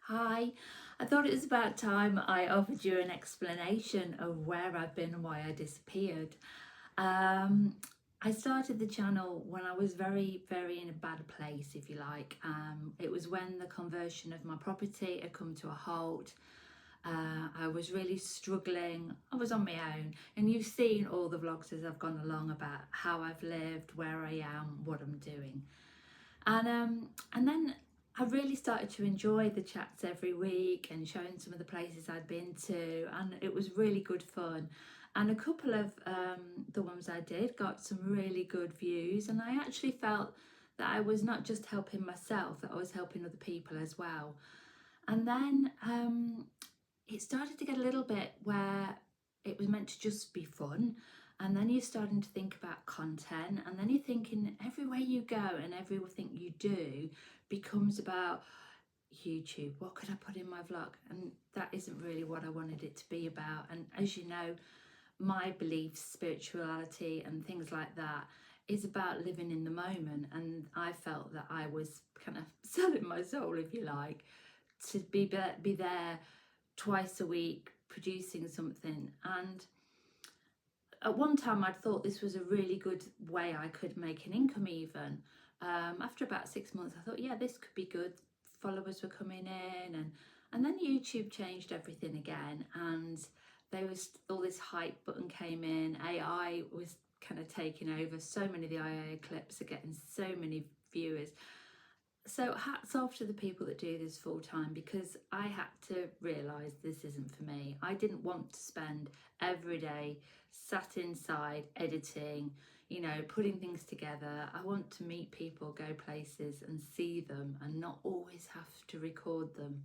Hi, I thought it was about time I offered you an explanation of where I've been and why I disappeared. Um, I started the channel when I was very in a bad place, if you like. It was when the conversion of my property had come to a halt. I was really struggling. I was on my own, and you've seen all the vlogs as I've gone along about how I've lived, where I am, what I'm doing. And then I really started to enjoy the chats every week and showing some of the places I'd been to, and it was really good fun. And a couple of the ones I did got some really good views, and I actually felt that I was not just helping myself, that I was helping other people as well. And then it started to get a little bit where it was meant to just be fun, and then you're starting to think about content, and then you're thinking everywhere you go and everything you do becomes about YouTube. What could I put in my vlog? And that isn't really what I wanted it to be about. And as you know, my beliefs, spirituality and things like that is about living in the moment, and I felt that I was kind of selling my soul, if you like, to be there twice a week producing something. And at one time I'd thought this was a really good way I could make an income even. After about 6 months I thought, yeah, this could be good. Followers were coming in, and then YouTube changed everything again, and there was all this hype button came in. AI was kind of taking over. So many of the AI clips are getting so many viewers. So hats off to the people that do this full time, because I had to realise this isn't for me. I didn't want to spend every day sat inside editing, putting things together. I want to meet people, go places and see them, and not always have to record them.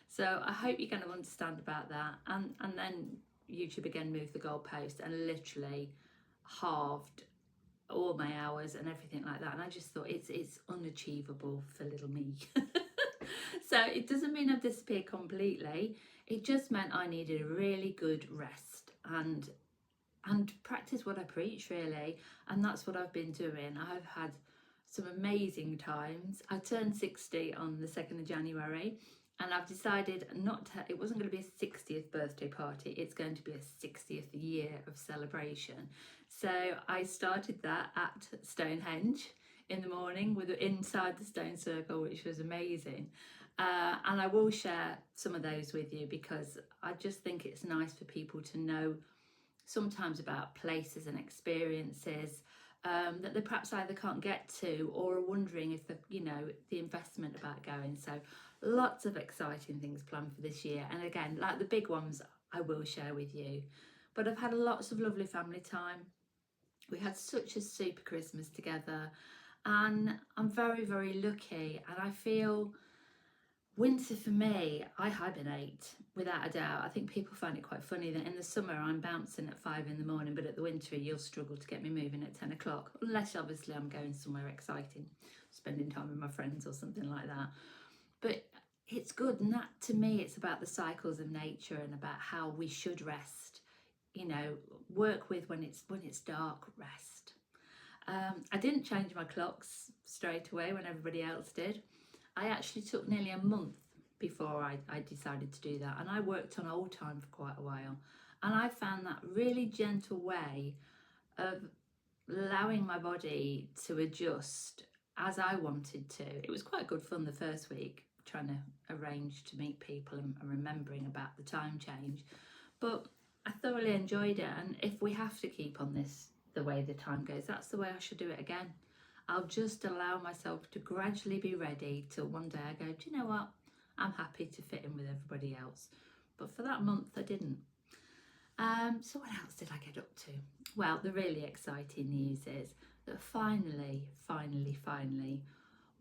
So I hope you're going to understand about that. And then YouTube again moved the goalpost and literally halved all my hours and everything like that, and I just thought it's unachievable for little me. So it doesn't mean I've disappeared completely. It just meant I needed a really good rest and practice what I preach, really. And that's what I've been doing. I've had some amazing times. I turned 60 on the 2nd of January, and I've decided not to, it wasn't going to be a 60th birthday party, it's going to be a 60th year of celebration. So I started that at Stonehenge in the morning with inside the stone circle, which was amazing. And I will share some of those with you, because I just think it's nice for people to know sometimes about places and experiences that they perhaps either can't get to, or are wondering if the investment about going. So lots of exciting things planned for this year, and again, like the big ones I will share with you. But I've had lots of lovely family time. We had such a super Christmas together, and I'm very lucky. And I feel winter for me, I hibernate without a doubt. I think people find it quite funny that in the summer I'm bouncing at 5 in the morning, but at the winter you'll struggle to get me moving at 10 o'clock, unless obviously I'm going somewhere exciting, spending time with my friends or something like that. But it's good, and that to me, it's about the cycles of nature and about how we should rest. Work with when it's dark, rest. I didn't change my clocks straight away when everybody else did. I actually took nearly a month before I decided to do that, and I worked on old time for quite a while, and I found that really gentle way of allowing my body to adjust as I wanted to. It was quite good fun the first week, trying to arrange to meet people and remembering about the time change, but I thoroughly enjoyed it. And if we have to keep on this the way the time goes, that's the way I should do it again. I'll just allow myself to gradually be ready till one day I go, do you know what? I'm happy to fit in with everybody else. But for that month, I didn't. So what else did I get up to? Well, the really exciting news is that finally,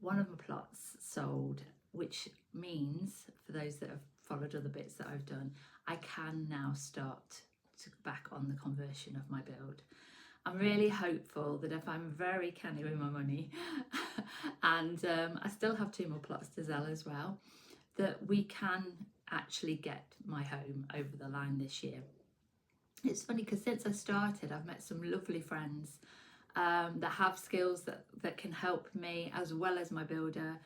one of my plots sold, which means, for those that have followed other bits that I've done, I can now start to back on the conversion of my build. I'm really hopeful that if I'm very canny with my money and I still have 2 more plots to sell as well, that we can actually get my home over the line this year. It's funny because since I started, I've met some lovely friends that have skills that can help me as well as my builder.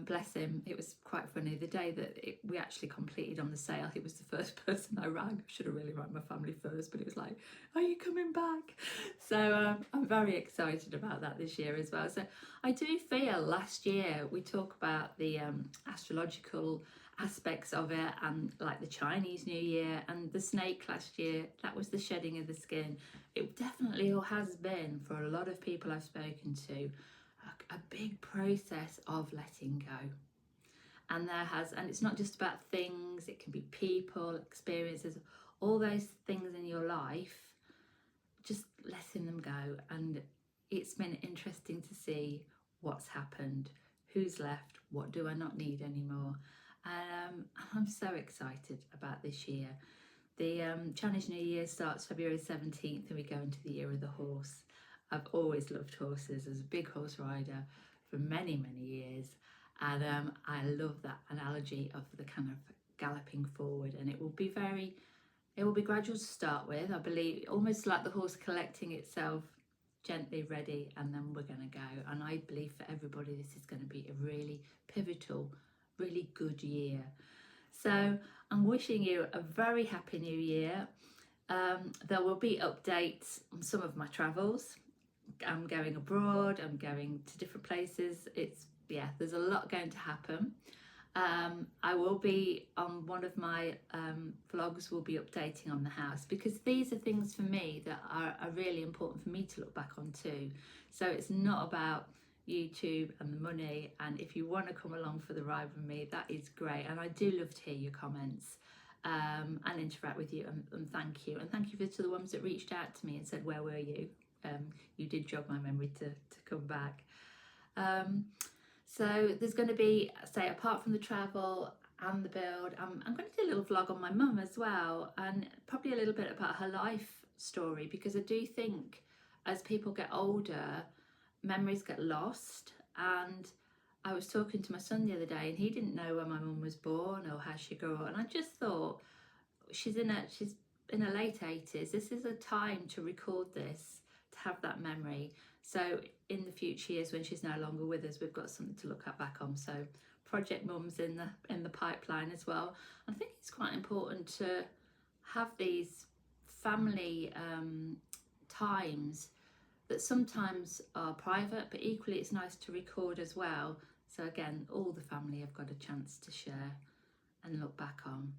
Bless him. It was quite funny. The day that we actually completed on the sale, he was the first person I rang. I should have really rang my family first, but it was like, are you coming back? So I'm very excited about that this year as well. So I do feel last year we talk about the astrological aspects of it, and like the Chinese New Year and the snake last year, that was the shedding of the skin. It definitely has been, for a lot of people I've spoken to, a big process of letting go. And it's not just about things, it can be people, experiences, all those things in your life, just letting them go. And it's been interesting to see what's happened, who's left, what do I not need anymore. I'm so excited about this year. The Chinese New Year starts February 17th and we go into the year of the horse. I've always loved horses as a big horse rider for many, many years. And I love that analogy of the kind of galloping forward. And it will be gradual to start with, I believe, almost like the horse collecting itself, gently ready, and then we're going to go. And I believe for everybody this is going to be a really pivotal, really good year. So I'm wishing you a very happy new year. There will be updates on some of my travels. I'm going abroad, I'm going to different places. There's a lot going to happen. I will be on one of my vlogs, will be updating on the house, because these are things for me that are really important for me to look back on too. So it's not about YouTube and the money, and if you want to come along for the ride with me, that is great. And I do love to hear your comments and interact with you, and thank you. And thank you to the ones that reached out to me and said, where were you? You did jog my memory to come back. So there's going to be, say, apart from the travel and the build, I'm going to do a little vlog on my mum as well, and probably a little bit about her life story, because I do think as people get older, memories get lost. And I was talking to my son the other day, and he didn't know when my mum was born or how she grew up, and I just thought, she's in her late 80s. This is a time to record this, to have that memory. So in the future years when she's no longer with us, we've got something to look back on. So Project Mum's in the pipeline as well. I think it's quite important to have these family times that sometimes are private, but equally it's nice to record as well. So again, all the family have got a chance to share and look back on.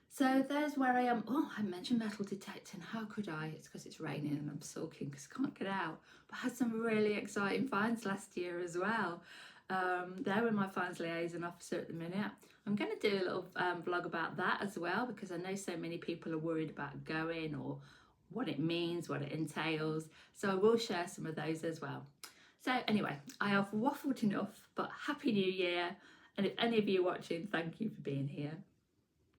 So there's where I am. Oh, I mentioned metal detecting. How could I? It's because it's raining and I'm sulking because I can't get out. But I had some really exciting finds last year as well. They're with my finds liaison officer at the minute. I'm going to do a little vlog about that as well, because I know so many people are worried about going, or what it means, what it entails. So I will share some of those as well. So anyway, I have waffled enough, but Happy New Year. And if any of you are watching, thank you for being here.